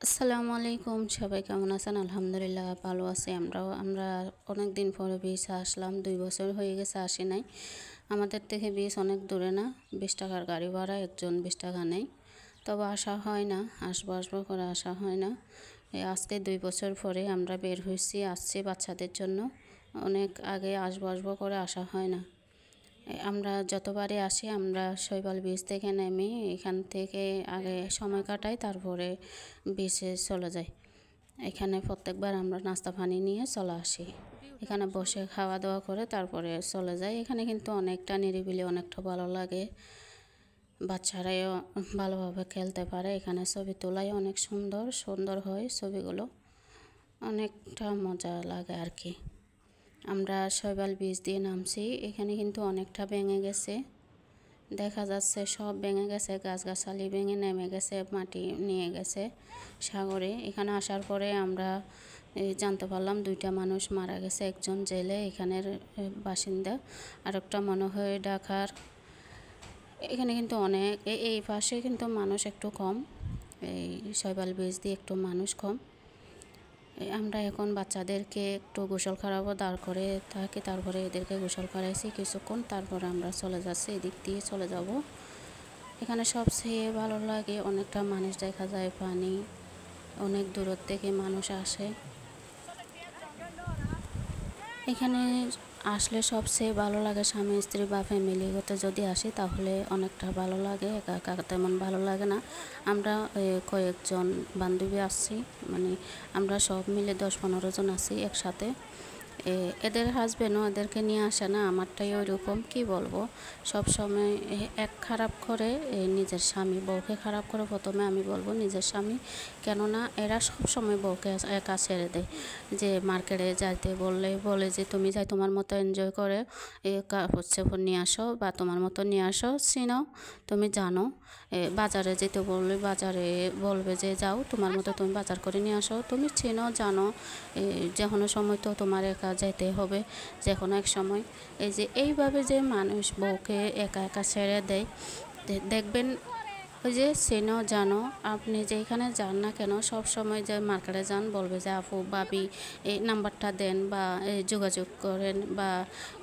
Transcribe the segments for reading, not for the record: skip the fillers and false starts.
আসসালামু আলাইকুম, সবাই কেমন আছেন? আলহামদুলিল্লাহ ভালো আছি। আমরা অনেক দিন পরে বিচ আসলাম, 2 বছর হয়ে গেছে আসি নাই। আমাদের থেকে বিচ অনেক দূরে না, 20 টাকার গাড়ি ভাড়া, একজন 20 টাকা নেই। তবে আসা হয় না, আসবো আসবো করে আসা হয় না। আজকে 2 বছর পরে আমরা বের হয়েছি, আসছি বাচ্চাদের জন্য। অনেক আগে আসবো আসবো করে আসা হয় না। আমরা যতবারই আসি আমরা শৈবাল বিচ থেকে নেমে এখান থেকে আগে সময় কাটাই, তারপরে বিচে চলে যাই। এখানে প্রত্যেকবার আমরা নাস্তা পানি নিয়ে চলে আসি, এখানে বসে খাওয়া দাওয়া করে তারপরে চলে যাই। এখানে কিন্তু অনেকটা নিরিবিলি, অনেকটা ভালো লাগে, বাচ্চারাও ভালোভাবে খেলতে পারে। এখানে ছবি তোলাই অনেক সুন্দর সুন্দর হয়, ছবিগুলো অনেকটা মজা লাগে আর কি। আমরা শৈবাল বিচ দিয়ে নামছি, এখানে কিন্তু অনেকটা ভেঙে গেছে, দেখা যাচ্ছে সব ভেঙে গেছে, গাছগাছালি ভেঙে নেমে গেছে, মাটি নিয়ে গেছে সাগরে। এখানে আসার পরে আমরা জানতে পারলাম 2টা মানুষ মারা গেছে, একজন জেলে এখানের বাসিন্দা, আর একটা মনে হয় ঢাকার। এখানে কিন্তু অনেক এই পাশে কিন্তু মানুষ একটু কম, এই শৈবাল বিচ দিয়ে একটু মানুষ কম। আমরা এখন বাচ্চাদেরকে একটু গোসল করাবো, দাঁড় করে থাকি, তারপরে এদেরকে গোসল করাইছি কিছুক্ষণ, তারপরে আমরা চলে যাচ্ছি, এদিক দিয়ে চলে যাব। এখানে সবচেয়ে ভালো লাগে, অনেকটা মানুষ দেখা যায়, পানি অনেক দূর থেকে মানুষ আসে এখানে। আসলে সবচেয়ে ভালো লাগে স্বামী স্ত্রী বা ফ্যামিলিগত যদি আসি তাহলে অনেকটা ভালো লাগে, একা একা তেমন ভালো লাগে না। আমরা কয়েকজন বান্ধবী আসছি, মানে আমরা সব মিলে 10-15 জন আছি একসাথে। এদের হাজবেন্ডও এদেরকে নিয়ে আসে না, আমারটাই ওই রকম, কী বলবো, সব সময় এক খারাপ করে নিজের স্বামী, বউকে খারাপ করে। প্রথমে আমি বলবো নিজের স্বামী, কেননা এরা সব সময় বউকে একা ছেড়ে দেয়। যে মার্কেটে যাইতে বলে যে তুমি যাই তোমার মতো এনজয় করে কাপড় চোপড় নিয়ে আসো, বা তোমার মতো নিয়ে আসো, চিনাও, তুমি জানো। বাজারে যেতে বললে বাজারে বলবে যে যাও তোমার মতো তুমি বাজার করে নিয়ে আসো, তুমি চিনো জানো, যে কোনো সময় তো তোমার একা যেতে হবে, যে কোনো এক সময়। এই যে এইভাবে যে মানুষ বউকে একা একা ছেড়ে দেয়, দেখবেন ওই যে চেনো জানো, আপনি যেখানে যান না কেন সব সময় যে মার্কেটে যান বলবে যে আপু ভাবি এই নাম্বারটা দেন, বা যোগাযোগ করেন, বা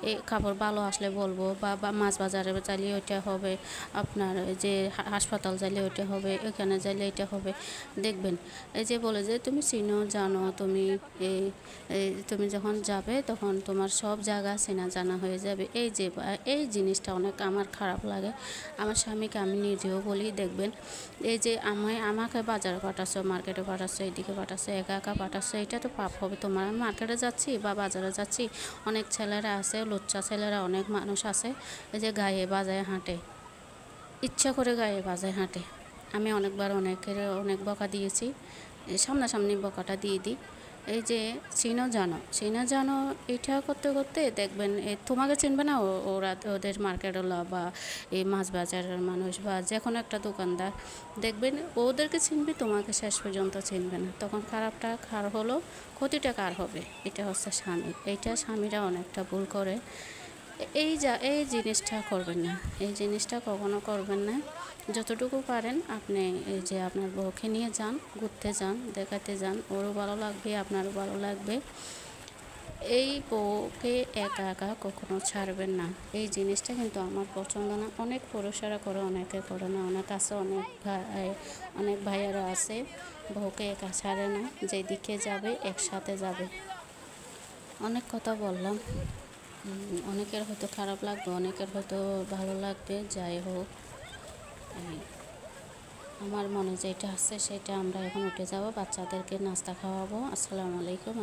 এই কাপড় ভালো আসলে বলবো, বা মাছ বাজারে চাইলে ওইটা হবে, আপনার যে হাসপাতাল যাইলে ওইটা হবে, এখানে যাইলে এটা হবে। দেখবেন এই যে বলে যে তুমি চিনো জানো, তুমি তুমি যখন যাবে তখন তোমার সব জায়গা চেনা জানা হয়ে যাবে। এই জিনিসটা অনেক আমার খারাপ লাগে। আমার স্বামীকে আমি নিজেও বলি, দেখবেন এই যে আমাকে বাজারে পাঠাচ্ছো, মার্কেটে পাঠাচ্ছো, এদিকে পাঠাচ্ছো, একা একা পাঠাচ্ছো, এটা তো পাপ হবে তোমার। আমি মার্কেটে যাচ্ছি বা বাজারে যাচ্ছি, অনেক ছেলেরা আছে, লুচ্চা ছেলেরা, অনেক মানুষ আছে, এই যে গায়ে বাজায় হাঁটে, ইচ্ছা করে গায়ে বাজায় হাঁটে। আমি অনেক বকা দিয়েছি, সামনাসামনি বকাটা দিয়ে দিই। এই যে চিনো জানো এটা করতে করতে দেখবেন তোমাকে চিনবে না, ওরা ওদের মার্কেটওয়ালা বা এই মাছ বাজারের মানুষ বা যে কোনো একটা দোকানদার, দেখবেন ওদেরকে চিনবে, তোমাকে শেষ পর্যন্ত চিনবে না। তখন খারাপটা কার হলো, ক্ষতিটা কার হবে? এটা হচ্ছে স্বামী। এইটা স্বামীরা অনেকটা ভুল করে। এই জিনিসটা করবেন না, এই জিনিসটা কখনো করবেন না। যতটুকু পারেন আপনি এই যে আপনার বউকে নিয়ে যান, ঘুরতে যান, দেখাতে যান, ওরও ভালো লাগবে, আপনারও ভালো লাগবে। এই বউকে একা একা কখনো ছাড়বেন না, এই জিনিসটা কিন্তু আমার পছন্দ না। অনেক পুরুষেরা করে, অনেকে করে না, অনেক আছে, অনেক ভাইয়েরা আছে বউকে একা ছাড়ে না, যেদিকে যাবে একসাথে যাবে। অনেক কথা বললাম, অনেকের হয়তো খারাপ লাগবে, অনেকের হয়তো ভালো লাগবে, যাই হোক। আমার মনে যেটা আছে সেটা, আমরা এখন উঠে যাব, বাচ্চাদেরকে নাস্তা খাওয়াবো। আসসালামু আলাইকুম।